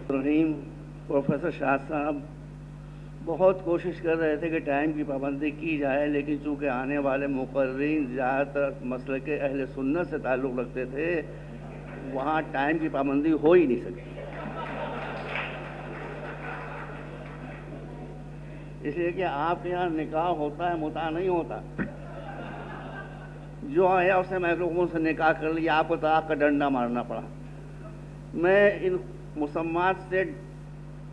رحیم professor شاہ صاحب بہت کوشش کر رہے تھے کہ ٹائم کی پابندی کی جائے، لیکن چونکہ آنے والے مقررین زیادہ تر مسلک اہل سنت سے تعلق رکھتے تھے، وہاں ٹائم کی پابندی ہو ہی نہیں سکتی۔ اس لیے کہ آپ کے یہاں نکاح ہوتا ہے، متع نہیں ہوتا۔ جو آیا اس نے مائکروفون سے نکاح کر لیا، آپ کو طلاق کا ڈنڈا مارنا پڑا۔ میں ان مسمات سے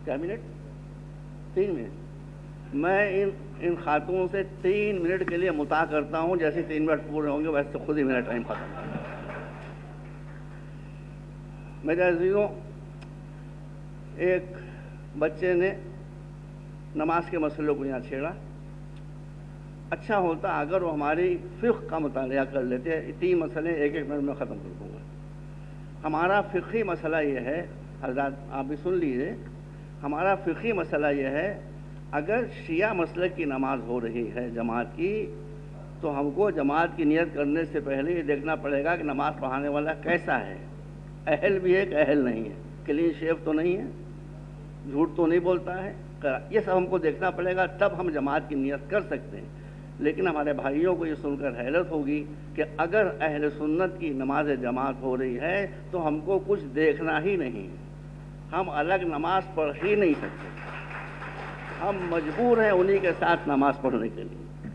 کیا منٹ 3 منٹ میں ان خاتون سے 3 منٹ کے لیے مطاع کرتا ہوں۔ جیسے 3 منٹ پورے ہوں گے ویسے خود ہی میرا ٹائم ختم۔ میرے عزیزوں، ایک بچے نے نماز کے مسئلے کو یہاں چھیڑا۔ اچھا ہوتا اگر وہ ہماری فقہ کا مطالعہ کر لیتے۔ 3 مسئلے 1 منٹ میں ختم کر دوں گا۔ ہمارا فقہی مسئلہ یہ ہے، حضرات آپ بھی سن لیجیے، ہمارا فقہی مسئلہ یہ ہے، اگر شیعہ مسلک کی نماز ہو رہی ہے جماعت کی، تو ہم کو جماعت کی نیت کرنے سے پہلے یہ دیکھنا پڑے گا کہ نماز پڑھانے والا کیسا ہے، اہل بھی ہے کہ اہل نہیں ہے، کلین شیف تو نہیں ہے، جھوٹ تو نہیں بولتا ہے، یہ سب ہم کو دیکھنا پڑے گا، تب ہم جماعت کی نیت کر سکتے ہیں۔ لیکن ہمارے بھائیوں کو یہ سن کر حیرت ہوگی کہ اگر اہل سنت کی نماز جماعت ہو رہی ہے تو ہم کو کچھ دیکھنا ہی نہیں، ہم الگ نماز پڑھ ہی نہیں سکتے، ہم مجبور ہیں انہی کے ساتھ نماز پڑھنے کے لیے۔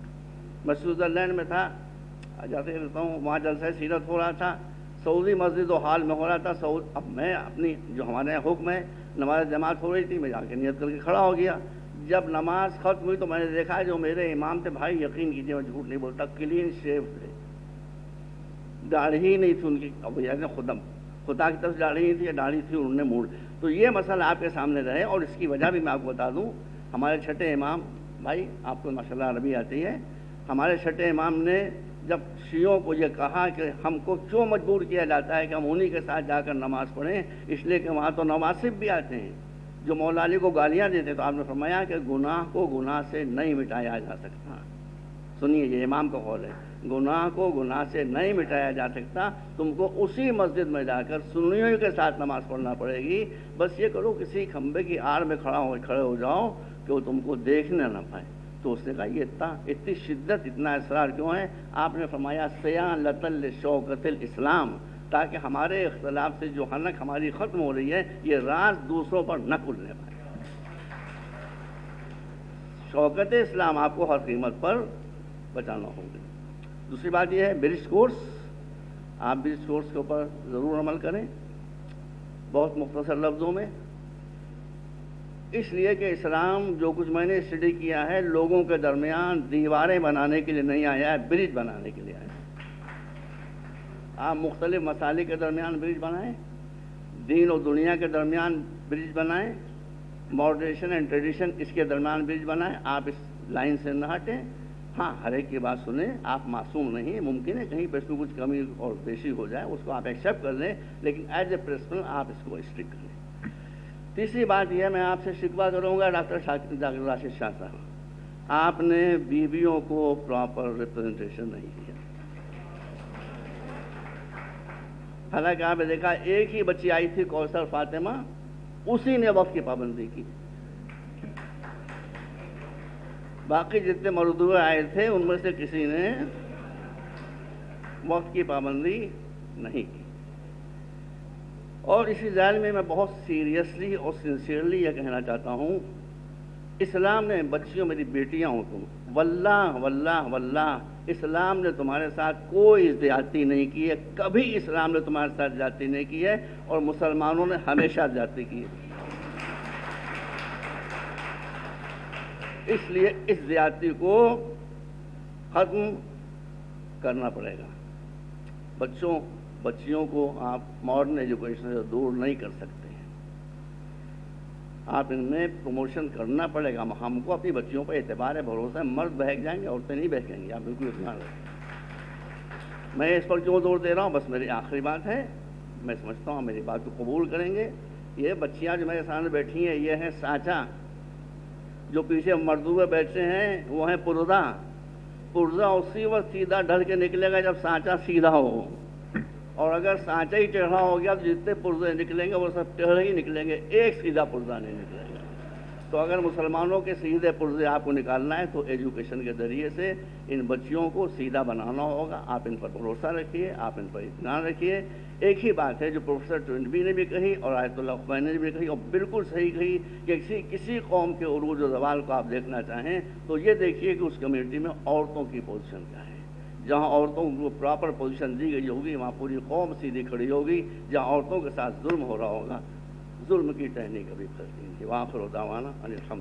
میں سوئٹزرلینڈ میں تھا، جاتے رہتا ہوں، وہاں جلسہ سیرت ہو رہا تھا، سعودی مسجد و حال میں ہو رہا تھا۔ اب میں اپنی جو ہمارے یہاں حکم ہے، نماز جماعت ہو رہی تھی، میں جا کے نیت کر کے کھڑا ہو گیا۔ جب نماز ختم ہوئی تو میں نے دیکھا جو میرے امام تھے، بھائی یقین کیجیے میں جھوٹ نہیں بولتا، کلین شیو تھے، داڑھی ہی نہیں تھی ان کی، اب یعنی خدا کی طرف داڑھی نہیں تھی یا داڑھی تھی انہوں نے موڑ۔ تو یہ مسئلہ آپ کے سامنے رہے، اور اس کی وجہ بھی میں آپ کو بتا دوں۔ ہمارے چھٹے امام، بھائی آپ کو ماشاءاللہ عربی آتی ہے، ہمارے چھٹے امام نے جب شیعوں کو یہ کہا کہ ہم کو کیوں مجبور کیا جاتا ہے کہ ہم انہی کے ساتھ جا کر نماز پڑھیں، اس لیے کہ وہاں تو نواسب بھی آتے ہیں جو مولا علی کو گالیاں دیتے، تو آپ نے فرمایا کہ گناہ کو گناہ سے نہیں مٹایا جا سکتا۔ سنیے، یہ امام کا قول ہے، گناہ کو گناہ سے نہیں مٹایا جا سکتا، تم کو اسی مسجد میں جا کر سنیوں کے ساتھ نماز پڑھنا پڑے گی۔ بس یہ کرو کسی کھمبے کی آڑ میں کھڑے ہو جاؤ کہ وہ تم کو دیکھنے نہ پائے۔ تو اس نے کہا یہ اتنی شدت، اتنا اصرار کیوں ہے؟ آپ نے فرمایا صیانۃ لشوکۃ الاسلام، تاکہ ہمارے اختلاف سے جو حنک ہماری ختم ہو رہی ہے، یہ راز دوسروں پر نہ کھلنے پائے۔ شوکت اسلام آپ کو ہر قیمت پر بچانا ہوگا۔ دوسری بات یہ ہے برج کورس، آپ برج کورس کے اوپر ضرور عمل کریں، بہت مختصر لفظوں میں، اس لیے کہ اسلام جو کچھ میں نے اسٹڈی کیا ہے، لوگوں کے درمیان دیواریں بنانے کے لیے نہیں آیا ہے، برج بنانے کے لیے آیا ہے۔ آپ مختلف مسائل کے درمیان برج بنائیں، دین و دنیا کے درمیان برج بنائیں، ماڈریشن اینڈ ٹریڈیشن اس کے درمیان برج بنائیں۔ آپ اس لائن سے نہ ہٹیں۔ ہاں، ہر ایک کی بات سنیں، آپ معصوم نہیں، ممکن ہے کہیں پہ اس میں کچھ کمی اور بیشی ہو جائے، اس کو آپ ایکسیپٹ کر لیں، لیکن ایز اے پرنسپل آپ اس کو اسٹرک کریں۔ تیسری بات یہ ہے، میں آپ سے شکوہ کروں گا ڈاکٹر راشد شاہ صاحب، آپ نے بیویوں کو پراپر ریپرزنٹیشن نہیں دیا۔ حالانکہ آپ نے دیکھا ایک ہی بچی آئی تھی کوثر فاطمہ، اسی نے وقت کی پابندی کی، باقی جتنے مردوے آئے تھے ان میں سے کسی نے وقت کی پابندی نہیں کی۔ اور اسی ذیل میں بہت سیریسلی اور سنسیئرلی یہ کہنا چاہتا ہوں، اسلام نے بچیوں، میری بیٹیاں ہوں تم، واللہ واللہ واللہ اسلام نے تمہارے ساتھ کوئی زیادتی نہیں کی ہے، کبھی اسلام نے تمہارے ساتھ زیادتی نہیں کی ہے، اور مسلمانوں نے ہمیشہ زیادتی کی ہے۔ اس لیے اس زیادتی کو ختم کرنا پڑے گا۔ بچیوں کو آپ ماڈرن ایجوکیشن سے دور نہیں کر سکتے ہیں، آپ ان میں پروموشن کرنا پڑے گا۔ ہم کو اپنی بچیوں پر اعتبار ہے، بھروسہ ہے، مرد بہک جائیں گے، عورتیں نہیں بہکیں گی، آپ بالکل اطمینان رکھیں۔ میں اس پر کیوں زور دے رہا ہوں، بس میری آخری بات ہے، میں سمجھتا ہوں میری بات کو قبول کریں گے۔ یہ بچیاں جو میرے سامنے بیٹھی ہیں، یہ ہیں سانچا، جو پیچھے مردوے بیٹھے ہیں وہ ہیں پرزا۔ پرزا اسی وقت سیدھا ڈھل کے نکلے گا جب سانچا سیدھا ہو۔ اور اگر سانچہ ہی ٹیڑھا ہو گیا تو جتنے پرزے نکلیں گے وہ سب ٹیڑھے ہی نکلیں گے، ایک سیدھا پرزہ نہیں نکلے گا۔ تو اگر مسلمانوں کے سیدھے پرزے آپ کو نکالنا ہے تو ایجوکیشن کے ذریعے سے ان بچیوں کو سیدھا بنانا ہوگا۔ آپ ان پر بھروسہ رکھیے، آپ ان پر اطمینان رکھیے۔ ایک ہی بات ہے جو پروفیسر ٹوئنبی نے بھی کہی اور آیت اللہ خمینی نے بھی کہی، اور بالکل صحیح کہی، کہ کسی قوم کے عروج و زوال کو آپ دیکھنا چاہیں تو یہ دیکھیے کہ اس کمیونٹی میں عورتوں کی پوزیشن کیا ہے۔ جہاں عورتوں کو پراپر پوزیشن دی گئی ہوگی وہاں پوری قوم سیدھی کھڑی ہوگی۔ جہاں عورتوں کے ساتھ ظلم ہو رہا ہوگا، ظلم کی ٹہنی کبھی پھیلتی نہیں۔ وآخر دعوانا ان الحمد